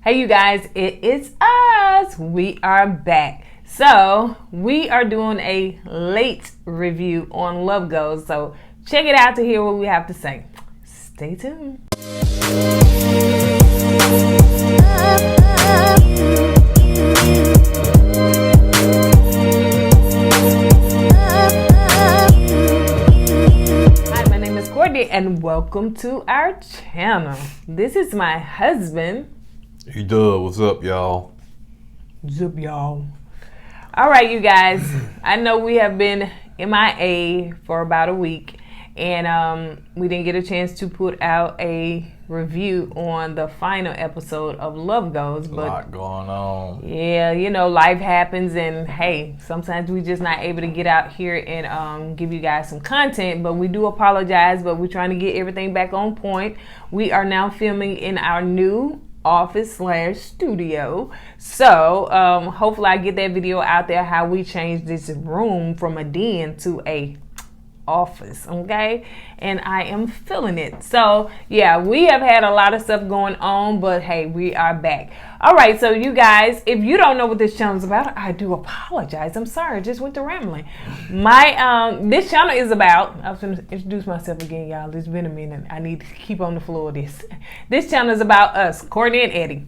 Hey you guys, it is us. We are back. So we are doing a late review on Love Goes. So check it out to hear what we have to say. Stay tuned. Hi, my name is Courtney and welcome to our channel. This is my husband. Hey, Doug, what's up, y'all? What's up, y'all? All right, you guys. I know we have been MIA for about a week, and we didn't get a chance to put out a review on the final episode of Love Goes. But a lot going on. Yeah, you know, life happens, and hey, sometimes we just not able to get out here and give you guys some content. But we do apologize, but we're trying to get everything back on point. We are now filming in our new office/studio, so hopefully I get that video out there how we changed this room from a den to a office, okay? And I am feeling it. So yeah, we have had a lot of stuff going on, but hey, we are back. All right, so you guys, if you don't know what this channel is about, I do apologize. I'm sorry, I just went to rambling. My this channel is about, I was going to introduce myself again, y'all. It's been a minute. I need to keep on the floor of this. This channel is about us, Courtney and Eddie.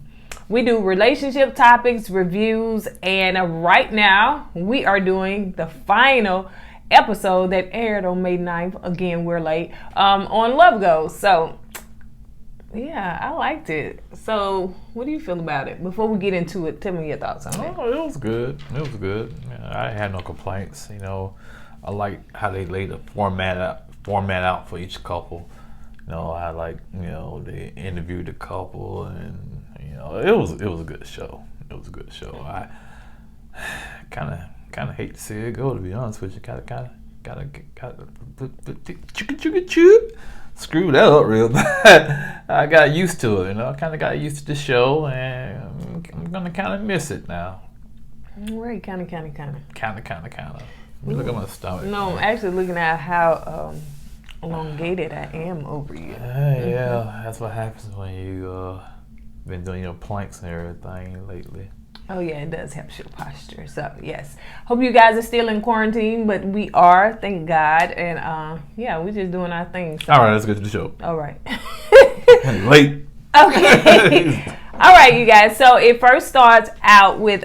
We do relationship topics, reviews, and right now we are doing the final episode that aired on May 9th. Again, we're late, on Love Goes. So yeah, I liked it. So what do you feel about it? Before we get into it, tell me your thoughts on it. Oh, it was good. It was good. I had no complaints. You know, I like how they laid the format out for each couple. You know, I like, you know, they interviewed the couple, and you know, it was a good show. It was a good show. I kind of hate to see it go, to be honest with you. Gotta screw that up real bad. I got used to it, you know. I kind of got used to the show, and I'm gonna kind of miss it now. Right, kind of. Look at my stomach. No, I'm actually looking at how elongated I am over you. Yeah, that's what happens when you been doing your planks and everything lately. Oh yeah, it does help your posture. So yes, hope you guys are still in quarantine, but we are, thank God. And yeah, we're just doing our thing. So. All right, let's get to the show. All right. Late. Okay. All right, you guys. So it first starts out with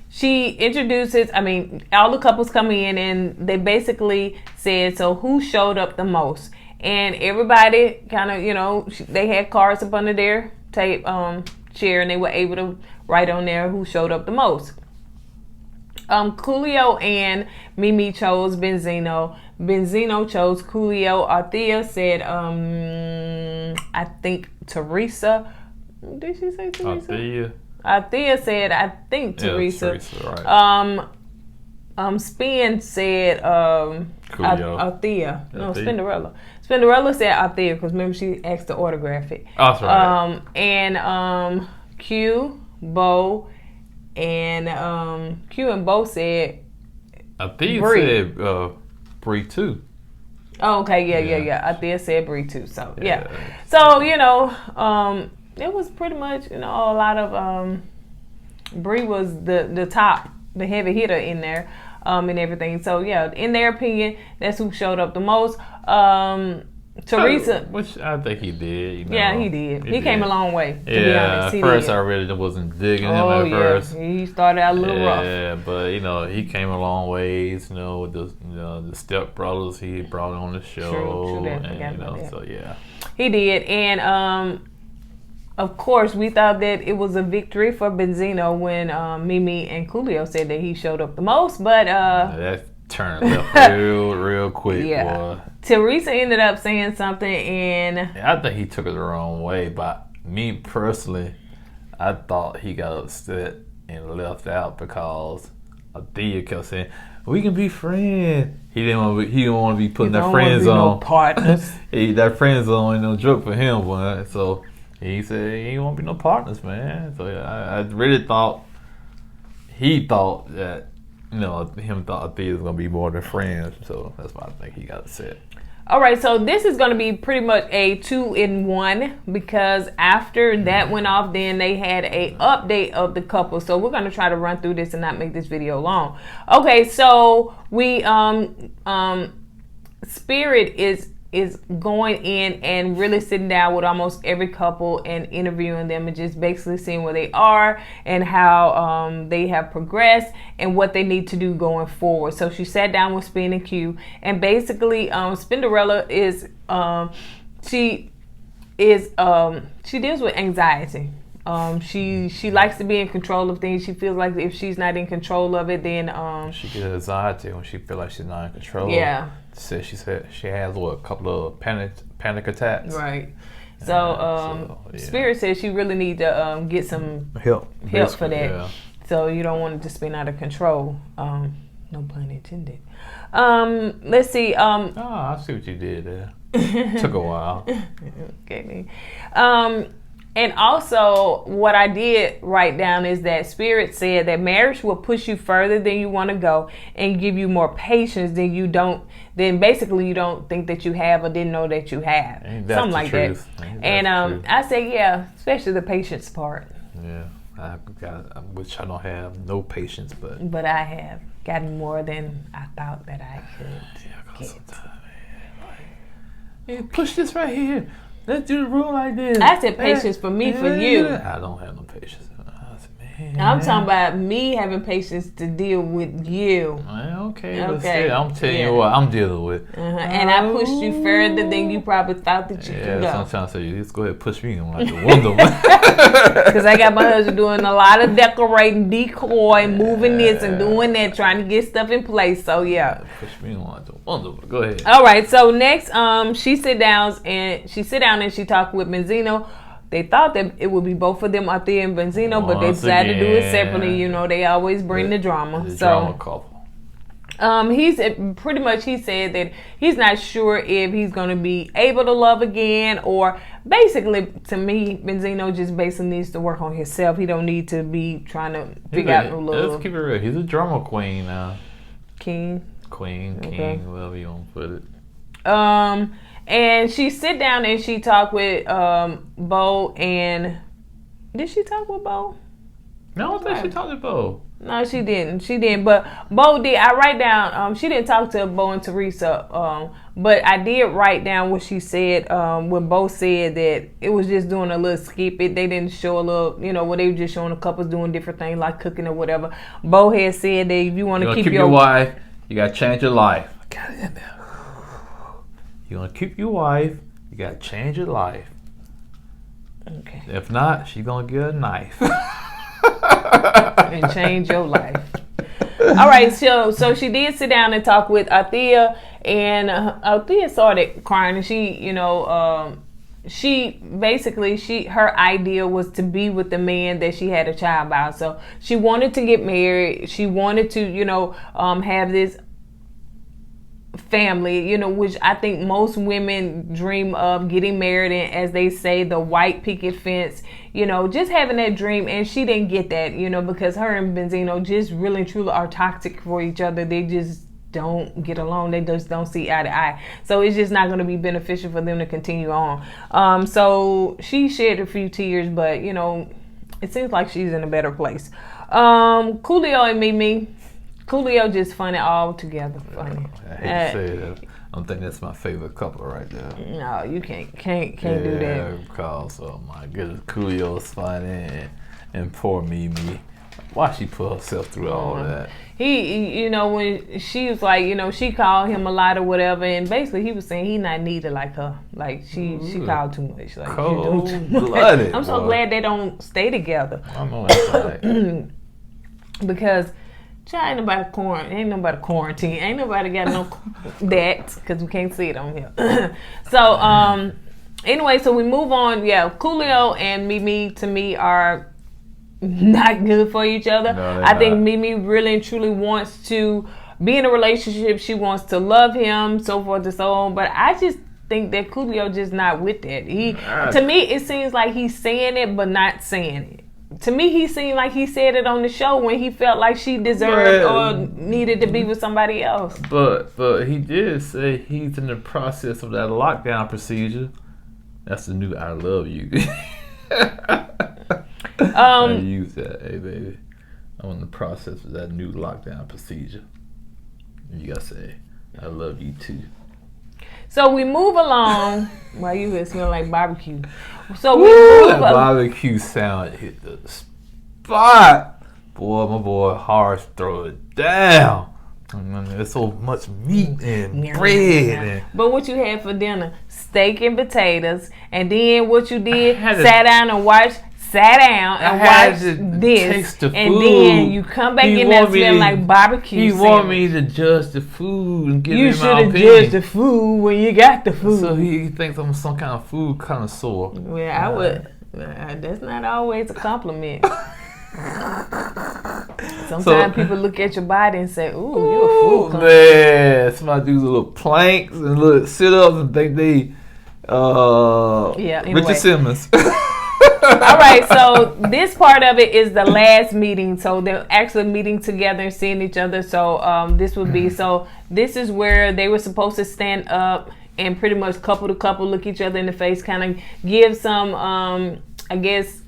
she introduces. I mean, all the couples come in and they basically said, so who showed up the most? And everybody kind of, you know, they had cards up under their tape chair, and they were able to write on there who showed up the most. Coolio and Mimi chose Benzino. Benzino chose Coolio. Althea said, I think Teresa. Did she say Teresa? Althea said, I think Teresa. Teresa, right. Spin said Althea. No, Spinderella. Spinderella said Althea because remember she asked to autograph it. Oh, that's right. And Q, Bo, and Q and Bo said Althea Bree. said Bree too. Oh, okay, yeah. Althea said Bree too. So yeah. So you know, it was pretty much, you know, a lot of Bree was the top, the heavy hitter in there, and everything. So yeah, in their opinion, that's who showed up the most. Teresa, which I think he did. You know, yeah, he did. He came a long way. To be honest, at first I really wasn't digging him at first. He started out a little rough. Yeah, but you know, he came a long ways. You know, with the Step Brothers he brought on the show. True, and, you know, so yeah, he did. And of course, we thought that it was a victory for Benzino when Mimi and Coolio said that he showed up the most, but that turned left real quick. Yeah. Boy. Teresa ended up saying something, and I think he took it the wrong way. But me personally, I thought he got upset and left out because Althea kept saying, "We can be friends." He didn't want to be putting that friend zone. No partners. That friend zone ain't no joke for him, boy. So he said he ain't want to be no partners, man. So I really thought he thought that, you know, him thought Althea was gonna be more than friends. So that's why I think he got upset. All right, so this is going to be pretty much a 2-in-1 because after that went off, then they had a update of the couple. So we're going to try to run through this and not make this video long. Okay, so we Spirit is going in and really sitting down with almost every couple and interviewing them and just basically seeing where they are and how they have progressed and what they need to do going forward. So she sat down with Spin and Q, and basically Spinderella is she deals with anxiety. She likes to be in control of things. She feels like if she's not in control of it, then she gets anxiety when she feels like she's not in control. Yeah. She said she has a couple of panic attacks. Right. So Spirit says she really need to get some help for that. Yeah. So you don't want it to spin out of control. No pun intended. Let's see. I see what you did there. Took a while. Okay. And also, what I did write down is that Spirit said that marriage will push you further than you want to go and give you more patience than you don't. Then basically, you don't think that you have or didn't know that you have. Something like that. And I say, yeah, especially the patience part. Yeah, which I don't have no patience, but I have gotten more than I thought that I could. Yeah, sometimes, man, push this right here. Let's do the room like this. I said patience for me, for you. I don't have no patience. I'm talking about me having patience to deal with you. Okay. But still, I'm telling you what I'm dealing with. And I pushed you further than you probably thought that you could go. Yeah, sometimes I say, just go ahead and push me in like the window. Because I got my husband doing a lot of decorating, decoy, and moving this and doing that, trying to get stuff in place. So, yeah. Push me in like the window. Go ahead. All right. So, next, she sit down and she talked with Benzino. They thought that it would be both of them out there in Benzino, but they decided to do it separately. You know, they always bring the drama. Drama couple. He said that he's not sure if he's going to be able to love again, or basically, to me, Benzino just basically needs to work on himself. He don't need to be trying to figure out no love. Let's keep it real. He's a drama queen now. King, whatever you want to put it. And she sit down and she talked with Bo, and did she talk with Bo? No, I don't think she talked to Bo. No, she didn't. But Bo did. I write down. She didn't talk to Bo and Teresa. But I did write down what she said. When Bo said that it was just doing a little skip it. They didn't show a little, where they were just showing the couples doing different things like cooking or whatever. Bo had said that if you want to keep your wife, you gotta change your life. I got it in there. You want to keep your wife, you got to change your life. Okay. If not, she's going to get a knife. And change your life. All right, so she did sit down and talk with Althea, and Althea started crying, and her idea was to be with the man that she had a child by. So she wanted to get married. She wanted to, have this family, which I think most women dream of, getting married and, as they say, the white picket fence, just having that dream. And she didn't get that, because her and Benzino just really and truly are toxic for each other. They just don't get along. They just don't see eye to eye. So it's just not going to be beneficial for them to continue on. So she shed a few tears, but it seems like she's in a better place. Coolio and Mimi. Coolio just funny all together. Funny. I hate to say that. I don't think that's my favorite couple right there. No, you can't do that. Yeah, because my goodness, Coolio's funny and poor Mimi. Why she put herself through all that? He, when she was like, she called him a lot or whatever, and basically he was saying he not needed like her. Like she called too much. Like cold-blooded. I'm so glad they don't stay together. I know that's right. Because ain't nobody quarantine. Ain't nobody got no that, because we can't see it on here. So anyway, so we move on. Yeah, Coolio and Mimi to me are not good for each other. No, I think Mimi really and truly wants to be in a relationship. She wants to love him, so forth and so on. But I just think that Coolio just not with that. To me, it seems like he's saying it but not saying it. to me, he seemed like he said it on the show when he felt like she deserved or needed to be with somebody else. But he did say he's in the process of that lockdown procedure. That's the new "I love you." I use that, hey baby. I'm in the process of that new lockdown procedure. You gotta say, "I love you too." So we move along. Why you here smell like barbecue? So we move that barbecue sound hit the spot. Boy, my boy Harsh throw it down. There's so much meat and bread. But what you had for dinner? Steak and potatoes. And then what you did? Sat down and watched this, the and food. Then you come back in there smelling like barbecue. He want me to judge the food and give me my opinion. You should have judged the food when you got the food. So he thinks I'm some kind of food connoisseur. Well, I would. That's not always a compliment. Sometimes people look at your body and say, "Ooh, you a food connoisseur." Man, somebody do little planks and little sit-ups and think they anyway. Richard Simmons. All right, so this part of it is the last meeting. So they're actually meeting together and seeing each other. So this is where they were supposed to stand up and pretty much couple to couple look each other in the face, kind of give some, I guess,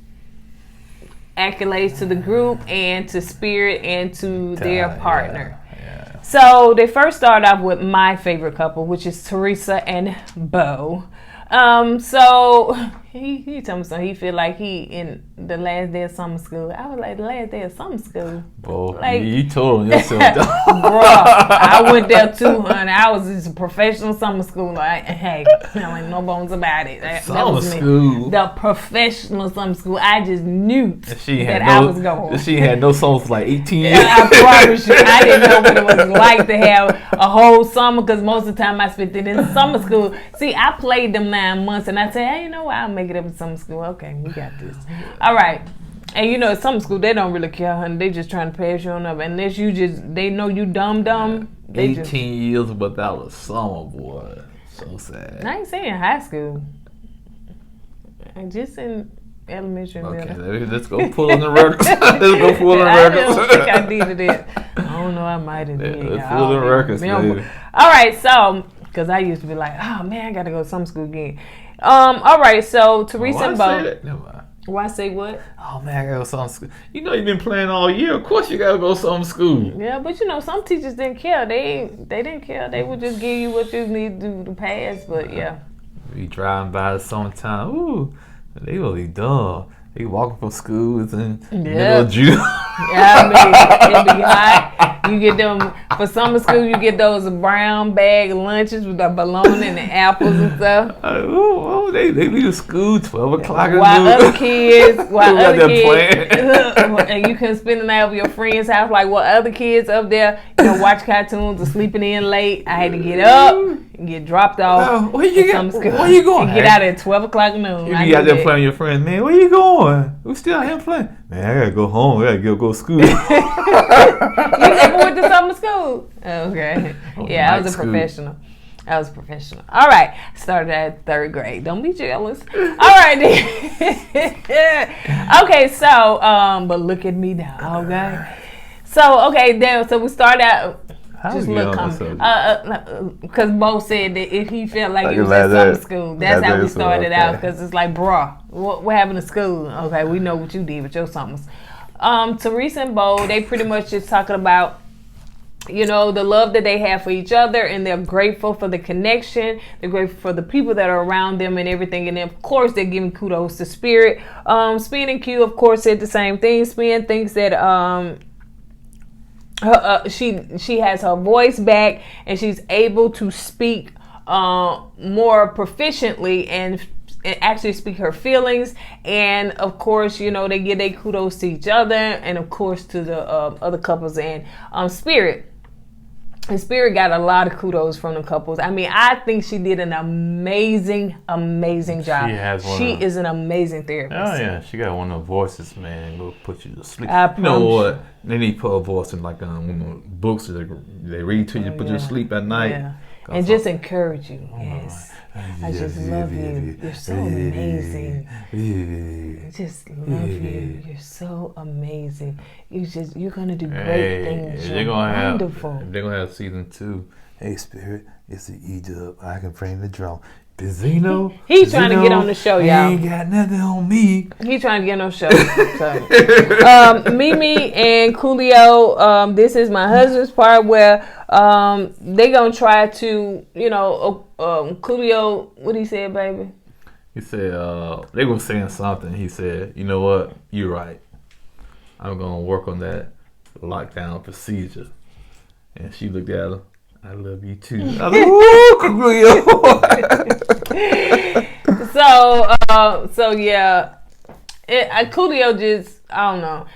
accolades to the group and to Spirit and to their partner. Yeah. So they first start off with my favorite couple, which is Teresa and Bo. So he told me something. He feel like he in the last day of summer school. I was like, the last day of summer school. Bro, like, you told him yourself. Bro, I went there too, honey. I was in a professional summer school. Like, hey, I ain't no bones about it. Summer school. The professional summer school. I just knew that I was going. She had no songs for like 18 years. I promise you, I didn't know what it was like to have a whole summer, because most of the time I spent it in summer school. See, I played them 9 months, and I said, hey, you know what? I'll make it up in summer school. Okay, we got this. All right. And you know, at summer school, they don't really care, honey. They just trying to pass you on up. Unless they know you dumb. 18 years without a summer, boy. So sad. I ain't saying high school. I just in elementary and middle. Okay, let's go pull on the records. Let's go pull on the records. I don't think I did it. I don't know, I might have did. Let's pull on the records, baby. All right, so, because I used to be like, oh man, I got to go to summer school again. All right, so Teresa and Bo. Why say what? Oh man, I gotta go to summer school. You know you've been playing all year. Of course you gotta go to summer school. Yeah, but you know some teachers didn't care. They didn't care. They would just give you what you need to do to pass. But yeah. Be driving by the summertime. Ooh, they really dumb. They walking from school. It's in the middle of June. Yeah, I mean it be hot. You get them for summer school. You get those brown bag lunches with the bologna and the apples and stuff. They leave the school 12 o'clock. While other kids, and you can spend the night over your friend's house. Like while other kids up there, watch cartoons or sleeping in late. I had to get up and get dropped off. Where you going? And get out at 12 o'clock noon. You be out there playing with your friends, man. Where you going? We still out here playing. Man, I gotta go home. I gotta go to school. You never went to summer school? Okay. Yeah, I was a professional. All right. Started at 3rd grade. Don't be jealous. All right. Okay, so, but look at me now. Okay. So, so we started out. Just look, because Bo said that if he felt like it was at summer school, that's how we started out. Because it's like, bruh, what happened to school? Okay, we know what you did with your summers. Teresa and Bo, they pretty much just talking about, the love that they have for each other, and they're grateful for the connection. They're grateful for the people that are around them and everything. And then, of course, they're giving kudos to Spirit. Spin and Q, of course, said the same thing. Spin thinks that she has her voice back and she's able to speak more proficiently and actually speak her feelings. And of course, they give their kudos to each other, and of course to the other couples and Spirit. And Spirit got a lot of kudos from the couples. I mean, I think she did an amazing job. She is an amazing therapist. Oh yeah, she got one of the voices, man. It'll put you to sleep. You know what? They need to put a voice in like books that they read to you, put you to sleep at night. Yeah. And just encourage you. Yes. I just love you. You're so amazing. I just love you. You're so amazing. You're gonna do great things. You're wonderful. They're gonna have season 2. Hey, Spirit, it's the E-Dub. I can frame the drum. Benzino. He's trying to get on the show, y'all. Ain't got nothing on me. He's trying to get on the show. Mimi and Coolio, this is my husband's part where they gonna try to, Coolio, what he said, baby? He said they were saying something. He said, you know what? You're right. I'm gonna work on that lockdown procedure. And she looked at him. I love you too. I was like, ooh, Coolio. So yeah, Coolio just, I don't know.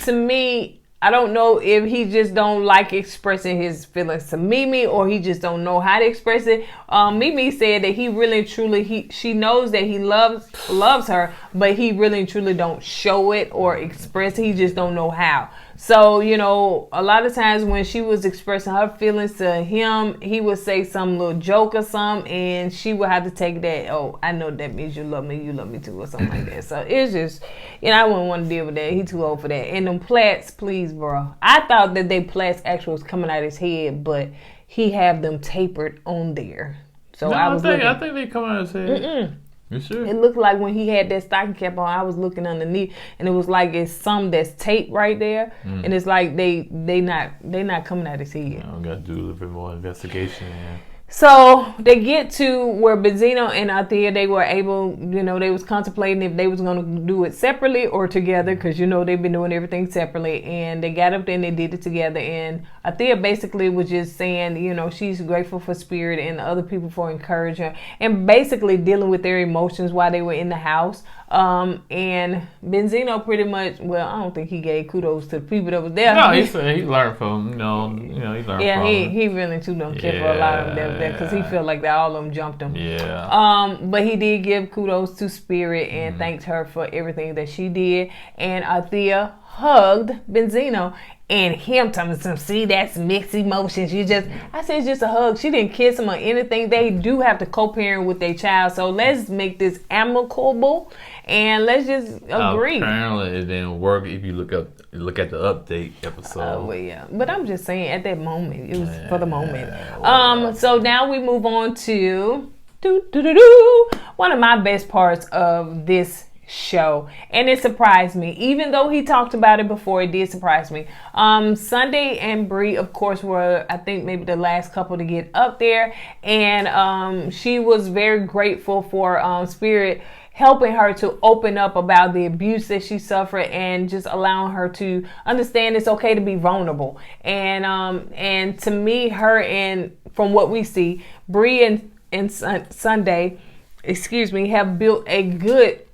To me, I don't know if he just don't like expressing his feelings to Mimi, or he just don't know how to express it. Mimi said that he really truly she knows that he loves her, but he really and truly don't show it or express it. He just don't know how. So, a lot of times when she was expressing her feelings to him, he would say some little joke or something, and she would have to take that, oh, I know that means you love me too, or something like that. So it's just, I wouldn't want to deal with that. He too old for that. And them plaits, please, bro. I thought that they plaits actually was coming out his head, but he have them tapered on there. So no, I think they come out his head. Mm-mm. You sure? It looked like when he had that stocking cap on, I was looking underneath, and it was like it's some that's taped right there, and it's like they not coming out his head. I got to do a little bit more investigation. Yeah. So they get to where Benzino and Althea, they were able, they was contemplating if they was going to do it separately or together, because, they've been doing everything separately. And they got up there and they did it together. And Althea basically was just saying, she's grateful for Spirit and other people for encouraging her, and basically dealing with their emotions while they were in the house. And Benzino pretty much, well, I don't think he gave kudos to the people that was there. No, he said he learned from, he learned from. Yeah, he really too don't care for a lot of them that was there, because he felt like that all of them jumped him. Yeah. But he did give kudos to Spirit and thanked her for everything that she did. And Althea hugged Benzino, and him telling him, see, that's mixed emotions. I said it's just a hug. She didn't kiss him or anything. They do have to co-parent with their child. So let's make this amicable, and let's just agree. Apparently it didn't work if you look at the update episode. Well, yeah. But I'm just saying, at that moment, it was for the moment. So now we move on to one of my best parts of this show, and it surprised me. Even though he talked about it before, it did surprise me. Sunday and Bree, of course, were, I think, maybe the last couple to get up there, and she was very grateful for Spirit helping her to open up about the abuse that she suffered, and just allowing her to understand it's okay to be vulnerable. And to me, her and from what we see, Bree and Sunday, have built a good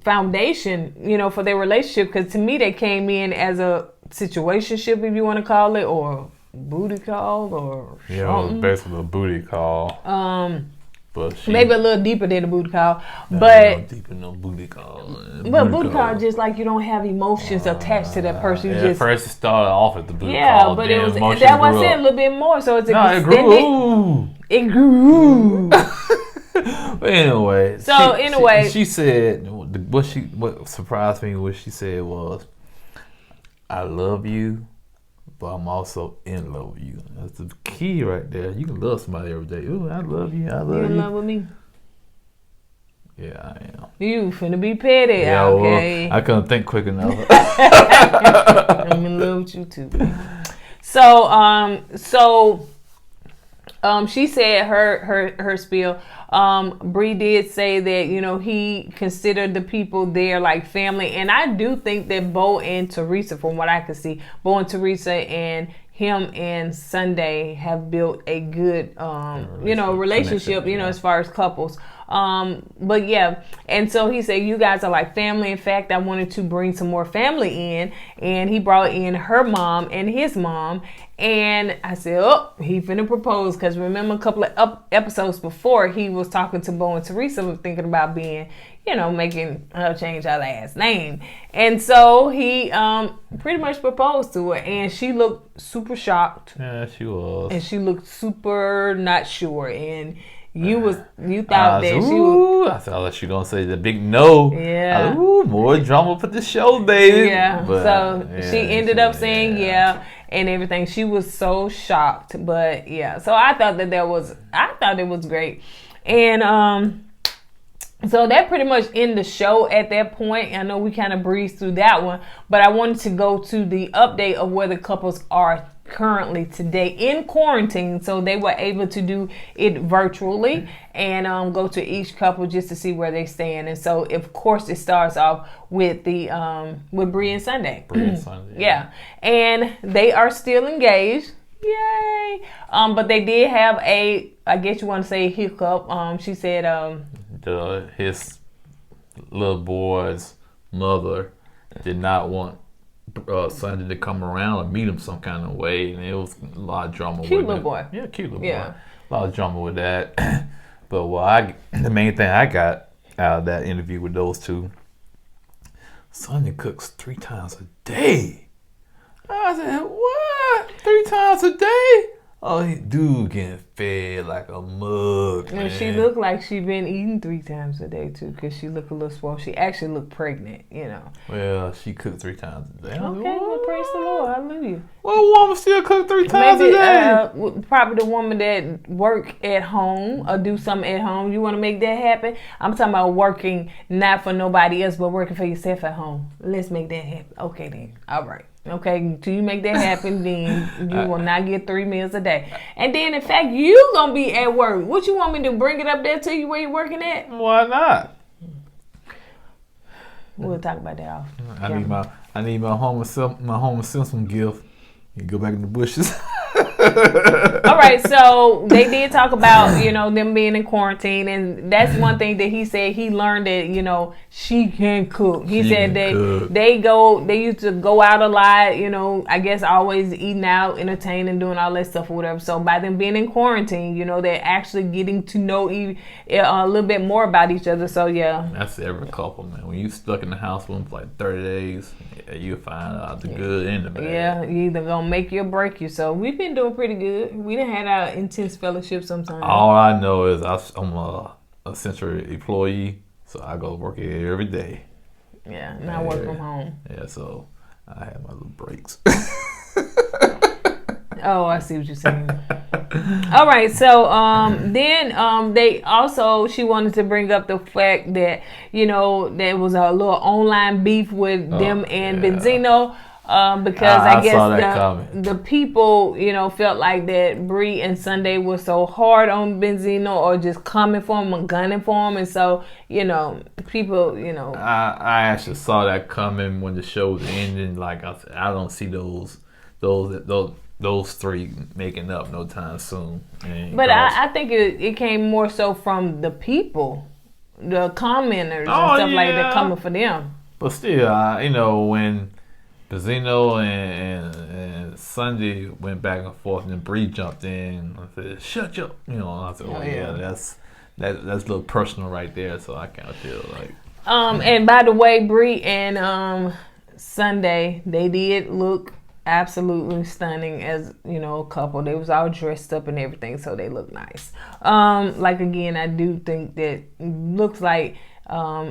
foundation, for their relationship, because to me they came in as a situationship, if you want to call it, or booty call, or something. Basically a booty call. But maybe a little deeper than a booty call, but deeper no booty call. But booty call just like you don't have emotions attached to that person. You just first it started off at the booty call. But it was that was a little bit more, so it's extended. It grew. But anyway, she said what surprised me, what she said was, I love you, but I'm also in love with you. That's the key right there. You can love somebody every day. Ooh, I love you. I love you. You in love with me? Yeah, I am. You finna be petty, yeah, okay? Well, I couldn't think quick enough. I'm in love with you too. So she said her spiel. Bree did say that, he considered the people there like family. And I do think that Bo and Teresa, from what I could see, Bo and Teresa and him and Sunday have built a good, relationship, as far as couples. But yeah, and so he said, you guys are like family. In fact, I wanted to bring some more family in, and he brought in her mom and his mom. And I said, oh, he finna propose, because remember a couple of episodes before, he was talking to Bo and Teresa, was thinking about being, making her change her last name. And so he pretty much proposed to her, and she looked super shocked. Yeah, she was. And she looked super not sure. And You thought that she was. I thought she gonna say the big no. Yeah. More drama for the show, baby. Yeah. But, so she ended up saying yeah and everything. She was so shocked, but yeah. So I thought it was great, and so that pretty much ended the show at that point. I know we kind of breezed through that one, but I wanted to go to the update of where the couples are currently today in quarantine. So they were able to do it virtually and go to each couple just to see where they stand. And so, of course, it starts off with with Bree and Sunday. Yeah. And they are still engaged. Yay! But they did have I guess you want to say, hiccup. She said his little boy's mother did not want Sunday to come around and meet him some kind of way, and it was a lot of drama. Cute little boy. Yeah, cute little boy. A lot of drama with that. But the main thing I got out of that interview with those two, Sunday cooks 3 times a day. I said, what? 3 times a day? Oh, dude getting fed like a mug, man. And she looked like she been eating 3 times a day, too, because she looked a little swole. She actually looked pregnant, you know. Well, she cooked 3 times a day. Okay, well, praise the Lord. Hallelujah. Well, a woman still cook 3 times a day. Probably the woman that work at home or do something at home. You want to make that happen? I'm talking about working not for nobody else, but working for yourself at home. Let's make that happen. Okay, then. All right. Okay, until you make that happen, then you will not get 3 meals a day. And then, in fact, you gonna be at work. What you want me to bring it up there to you where you're working at? Why not? We'll talk about that off. I need my Homer Simpson gift. You go back in the bushes. All right, so they did talk about, them being in quarantine, and that's one thing that he said he learned that, she can cook. He said that they used to go out a lot, I guess always eating out, entertaining, doing all that stuff or whatever. So by them being in quarantine, they're actually getting to know a little bit more about each other. So yeah. That's every couple, man. When you stuck in the house with them for like 30 days, you'll find out the good and the bad. Yeah, you either gonna make you or break you. So we've been doing pretty good. We done had our intense fellowship sometimes. All I know is I'm a essential employee, so I go work here every day. Yeah, and I work from home. Yeah, so I have my little breaks. Oh, I see what you're saying. All right, so then she wanted to bring up the fact that there was a little online beef with them and Benzino. Because I guess the people, felt like that Bree and Sunday was so hard on Benzino or just coming for him and gunning for him. And so, people, I actually saw that coming when the show was ending. Like I said, I don't see those 3 making up no time soon. But I think it came more so from the people, the commenters and stuff like that coming for them. But still, when Benzino and Sunday went back and forth, and then Bree jumped in and said, "Shut up!" And I said, "Oh yeah, that's a little personal right there." So I kind of feel like. And by the way, Bree and Sunday, they did look absolutely stunning as a couple. They was all dressed up and everything, so they look nice. Again, I do think that looks like.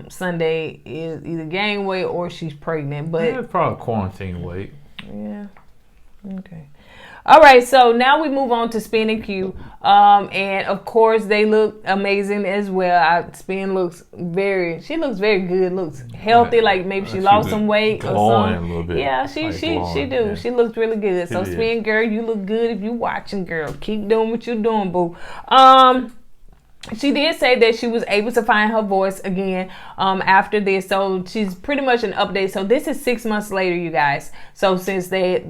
Sunday is either gain weight or she's pregnant, but it's probably quarantine weight. Yeah. Okay. All right. So now we move on to Spin and Q, and of course they look amazing as well. Spin looks very good. Looks healthy. Like maybe she lost some weight or something. A little bit. Yeah, she do. Yeah. She looks really good. So Spin girl, you look good if you watching, girl. Keep doing what you're doing, boo. She did say that she was able to find her voice again after this. So she's pretty much an update. So this is 6 months later, you guys. So since they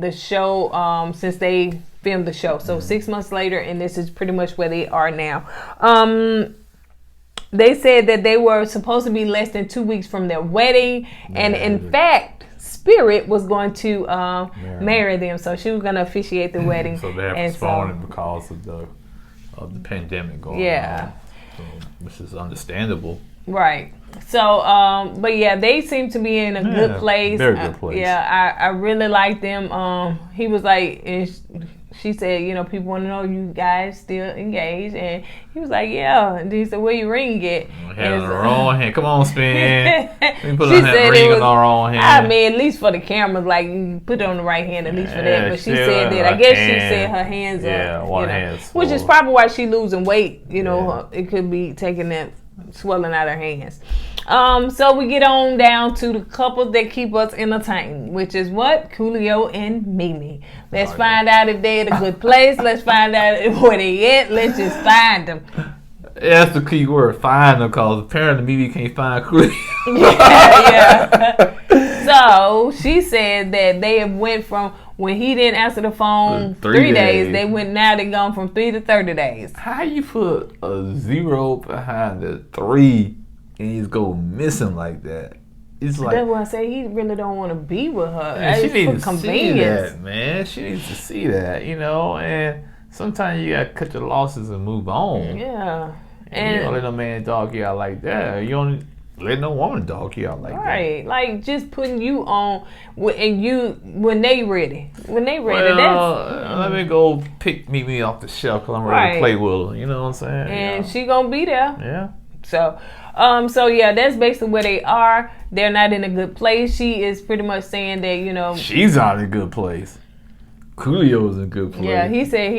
filmed the show. So 6 months later, and this is pretty much where they are now. They said that they were supposed to be less than 2 weeks from their wedding. And in fact, Spirit was going to marry them. So she was going to officiate the wedding. So they have postponed it because of the pandemic going on. So, which is understandable. Right. So, but yeah, they seem to be in a good place. Very good place. I really like them. He was like, she said, you know, people want to know you guys still engaged, and he was like, yeah. And he said, where your ring at? Hand on the wrong hand. Come on, Spin. We put She on that said ring it on the wrong hand. I mean, at least for the cameras, like you put it on the right hand, at least for that. But she said that I guess she said her hands up, one hand, which is probably why she losing weight. You know, it could be taking that swelling out her hands. So we get on down to the couples that keep us entertained, which is what? Coolio and Mimi. Let's find out if they're at a good place. Let's find out where they at. Let's just find them. That's the key word, find them, because apparently Mimi can't find Coolio. yeah. So she said that they have went from when he didn't answer the phone 3 days, they gone from 3 to 30 days. How you put a 0 behind the 3 and you just go missing like that? It's like, that's why I say he really don't want to be with her. Man, she needs for to see that, man. She needs to see that, you know. And sometimes you gotta cut your losses and move on. Yeah. And you don't let no man dog you out like that. You don't let no woman dog you out like that. Right. Like just putting you on and you when they ready. When they ready, let me go pick Mimi off the shelf because I'm ready to play with her. You know what I'm saying? And she gonna be there. Yeah. So yeah, that's basically where they are. They're not in a good place. She is pretty much saying that, you know, she's not in a good place. Coolio's in a good place. Yeah, he said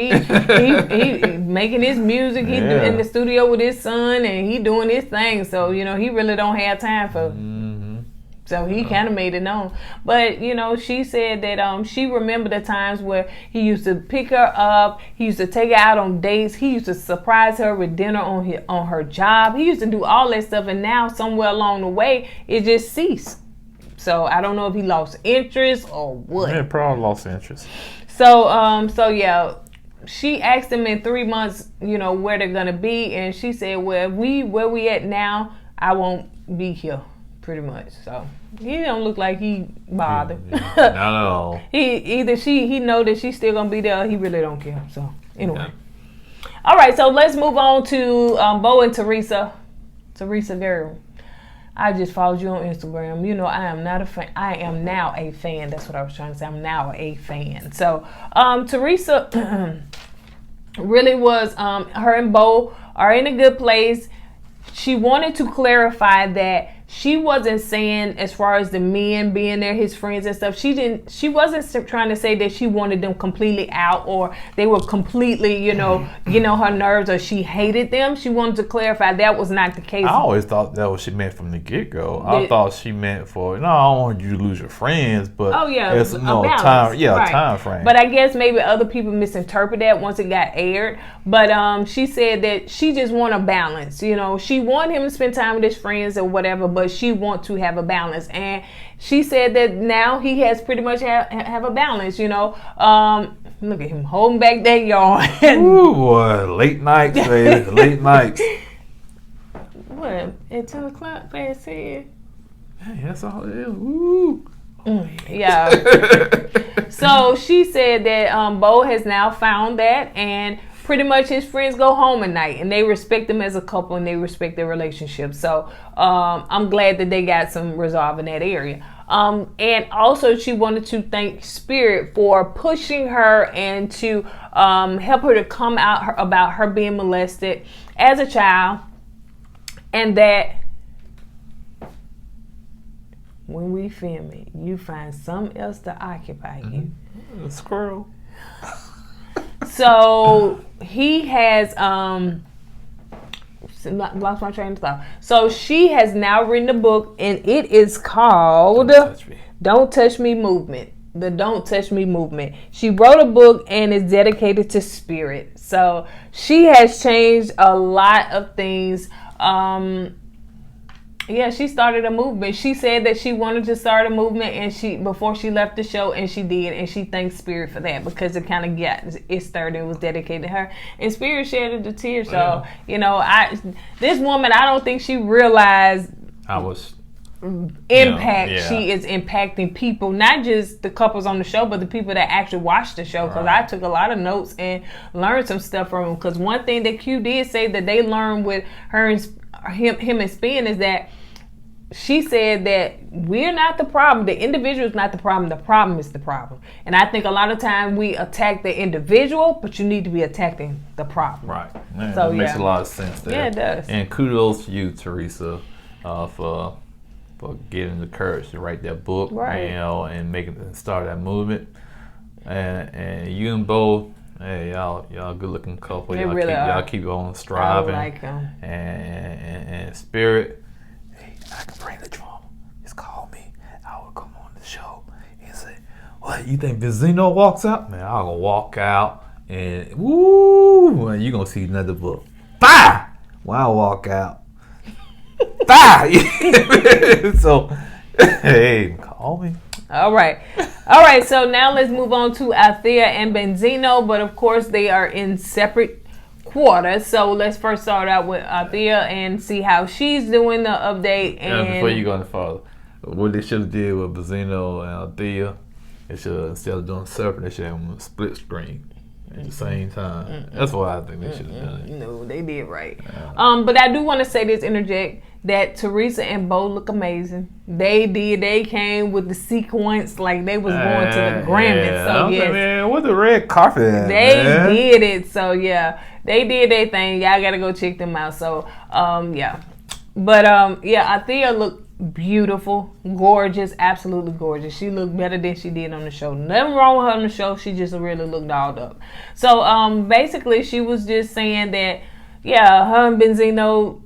he making his music. He in the studio with his son, and he doing his thing. So you know, he really don't have time for. Mm-hmm. So he kind of made it known. But you know, she said that she remembered the times where he used to pick her up. He used to take her out on dates. He used to surprise her with dinner on her job. He used to do all that stuff, and now somewhere along the way, it just ceased. So I don't know if he lost interest or what. Yeah, probably lost interest. So yeah, she asked him in 3 months, you know, where they're gonna be, and she said, "Well, where we at now, I won't be here." Pretty much. So he don't look like he bothered. Not at all. He know that she's still gonna be there. Or he really don't care. So anyway, all right. So let's move on to Bo and Teresa. Teresa girl, I just followed you on Instagram. You know, I am not a fan. I am now a fan. That's what I was trying to say. I'm now a fan. So Teresa really was. Her and Bo are in a good place. She wanted to clarify that she wasn't saying, as far as the men being there, his friends and stuff, she wasn't trying to say that she wanted them completely out or they were completely, you know, her nerves or she hated them. She wanted to clarify that was not the case. I always thought that was what she meant from the get-go. I thought she meant for, no, I don't want you to lose your friends, but it's time frame. But I guess maybe other people misinterpreted that once it got aired. But she said that she just want a balance. You know, she wanted him to spend time with his friends or whatever, but she want to have a balance. And she said that now he has pretty much have a balance, you know. Look at him holding back that yawn. Ooh, boy, late nights, baby, late nights. What, at 10 o'clock past 10? Hey, that's all it is. Woo. Yeah. So she said that Bo has now found that, and pretty much his friends go home at night and they respect them as a couple and they respect their relationship. So I'm glad that they got some resolve in that area. And also she wanted to thank Spirit for pushing her and to help her to come out about her being molested as a child, and that when we film it, you find something else to occupy you. A squirrel. So he has lost my train of thought. So she has now written a book, and it is called Don't Touch Me Movement. The Don't Touch Me Movement. She wrote a book and is dedicated to Spirit. So she has changed a lot of things. Yeah, she started a movement. She said that she wanted to start a movement, and before she left the show, and she did, and she thanked Spirit for that because it kind of it started and was dedicated to her, and Spirit shared the tears. So you know, this woman, I don't think she realized impact. She is impacting people, not just the couples on the show, but the people that actually watch the show. Because I took a lot of notes and learned some stuff from them. Because one thing that Q did say that they learned with her and him and Spin is that she said that we're not the problem. The individual is not the problem. The problem is the problem. And I think a lot of times we attack the individual, but you need to be attacking the problem. Right. Man, So, that makes yeah. a lot of sense there. Yeah, it does. And kudos to you, Teresa, for getting the courage to write that book, Right. you know, and start that movement. And you and Bo, hey, y'all good looking couple. They Y'all really are. Y'all keep on striving. I like them. And Spirit, hey, I can bring the drama. Just call me. I will come on the show and say, what, you think Benzino walks out? Man, I'm gonna walk out and woo, and you gonna see another book. Bye! When I walk out. Bye! So, hey, call me. All right, so now let's move on to Althea and Benzino, but of course they are in separate quarters. So let's first start out with Althea and see how she's doing the update. And before you go any further, what they should have did with Benzino and Althea, they should, instead of doing separate, they should have them split screen at the same time. That's what I think they should have done. No, they did right. But I do want to say this, interject, that Teresa and Bo look amazing. They came with the sequence like they was going to the Grammys. Yeah. So yes, Man, what the red carpet at, they man? did it. So yeah, they did their thing. Y'all gotta go check them out. So yeah, but yeah, Althea looked beautiful, gorgeous, absolutely gorgeous. She looked better than she did on the show. Nothing wrong with her on the show. She just really looked dolled up. So basically, she was just saying that yeah, her and Benzino,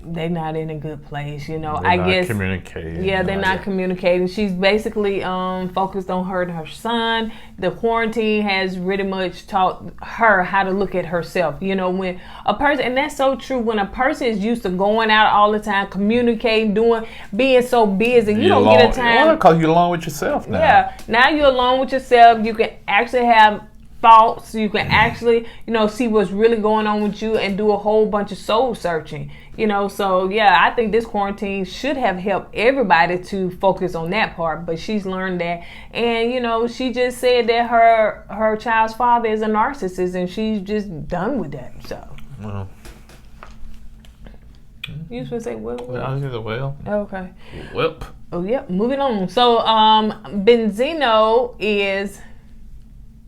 they're not in a good place, you know. I guess communicating. Yeah, they're not communicating. She's basically focused on her and her son. The quarantine has really much taught her how to look at herself. You know, when a person, and that's so true, when a person is used to going out all the time, communicating, being so busy, you don't get a time. Because you're alone with yourself now. Yeah, now you're alone with yourself. You can actually have thoughts. You can actually, you know, see what's really going on with you and do a whole bunch of soul searching. You know, so yeah, I think this quarantine should have helped everybody to focus on that part, but she's learned that. And, you know, she just said that her child's father is a narcissist and she's just done with that. So. Well. You was going to say, well. I was going to say, well. Okay. Whip. Oh, yeah, moving on. So, Benzino is,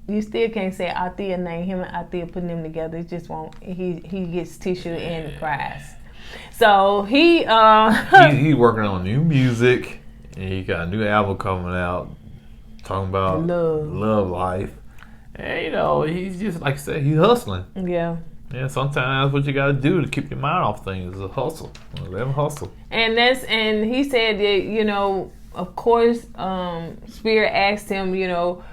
you still can't say Althea name. Him and Althea putting them together, it just won't. He gets tissue and cries. So he's working on new music, and he got a new album coming out talking about love life. And you know, he's just, like I said, he's hustling. Yeah. Yeah, sometimes that's what you got to do to keep your mind off things, is a hustle. Let him hustle. And he said that, you know, of course, Spirit asked him, you know,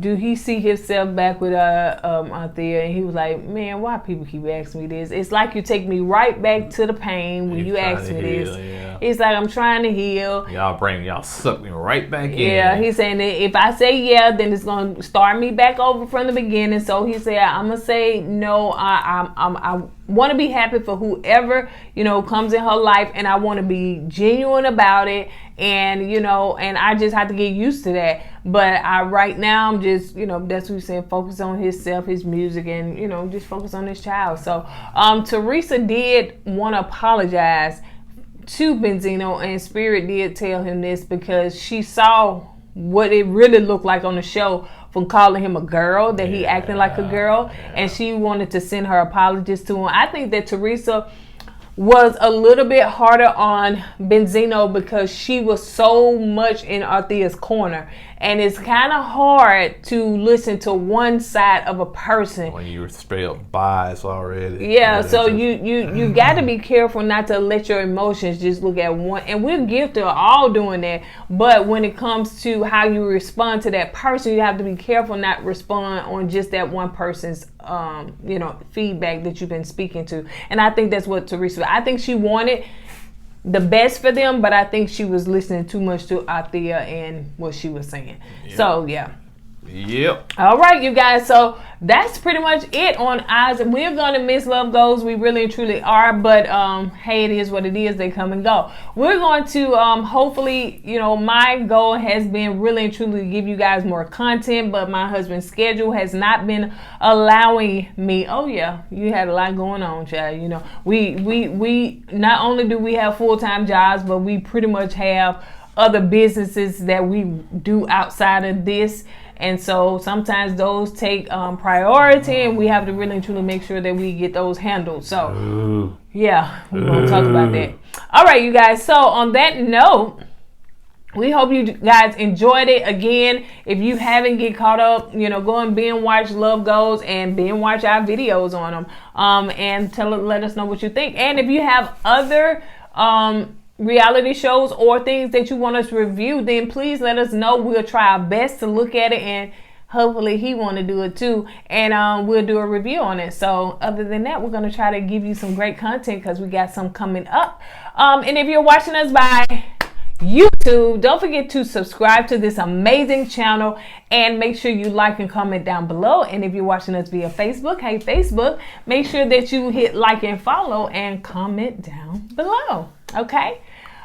do he see himself back with Althea? And he was like, man, why people keep asking me this? It's like you take me right back to the pain when you ask me this. Yeah. He's like, I'm trying to heal. Y'all suck me right back in. Yeah, he's saying that if I say yeah, then it's going to start me back over from the beginning. So he said, I'm going to say no. I want to be happy for whoever, you know, comes in her life, and I want to be genuine about it. And, you know, and I just have to get used to that. But right now, I'm just, you know, that's what he's saying, focus on himself, his music, and, you know, just focus on his child. So Teresa did want to apologize to Benzino, and Spirit did tell him this because she saw what it really looked like on the show from calling him a girl, that he acting like a girl, and she wanted to send her apologies to him. I think that Teresa was a little bit harder on Benzino because she was so much in Althea's corner. And it's kind of hard to listen to one side of a person. When you're straight up biased already. Yeah, so you got to be careful not to let your emotions just look at one. And we're guilty of all doing that. But when it comes to how you respond to that person, you have to be careful not respond on just that one person's you know, feedback that you've been speaking to. And I think that's what Teresa, I think she wanted the best for them, but I think she was listening too much to Althea and what she was saying. Yeah. So yeah. Yep. All right, you guys. So that's pretty much it on Eyes. We're going to miss Love Goals. We really and truly are. But hey, it is what it is. They come and go. We're going to hopefully, my goal has been really and truly to give you guys more content. But my husband's schedule has not been allowing me. Oh yeah, you had a lot going on, child. We not only do we have full-time jobs, but we pretty much have other businesses that we do outside of this. And so sometimes those take priority, and we have to really and truly make sure that we get those handled. So, yeah, we're going to talk about that. All right, you guys. So on that note, we hope you guys enjoyed it. Again, if you haven't get caught up, go and binge watch Love Goals and binge watch our videos on them. And let us know what you think. And if you have other reality shows or things that you want us to review, then please let us know. We'll try our best to look at it, and hopefully he want to do it too, and we'll do a review on it. So other than that, we're going to try to give you some great content because we got some coming up. And if you're watching us by YouTube, don't forget to subscribe to this amazing channel and make sure you like and comment down below. And if you're watching us via Facebook, hey Facebook, make sure that you hit like and follow and comment down below. Okay.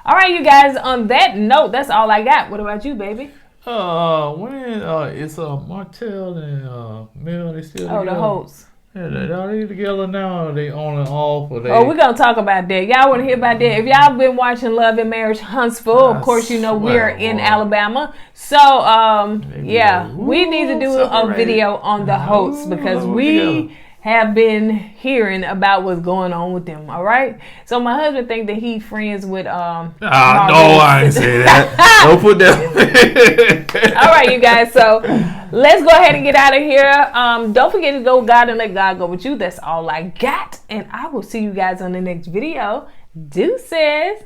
All right, you guys, on that note, that's all I got. What about you, baby? When it's Martell and Mel, they still together? The hosts. Yeah, they together now. They on and off. Or we're gonna talk about that. Y'all want to hear about that? If y'all been watching Love and Marriage Huntsville, of course we're in Alabama. So we need to do a video on the hosts because we have been hearing about what's going on with them. All right. So my husband think that he friends with no, I ain't say that. Don't put that. All right, you guys. So let's go ahead and get out of here. Don't forget to go God and let God go with you. That's all I got. And I will see you guys on the next video. Deuces.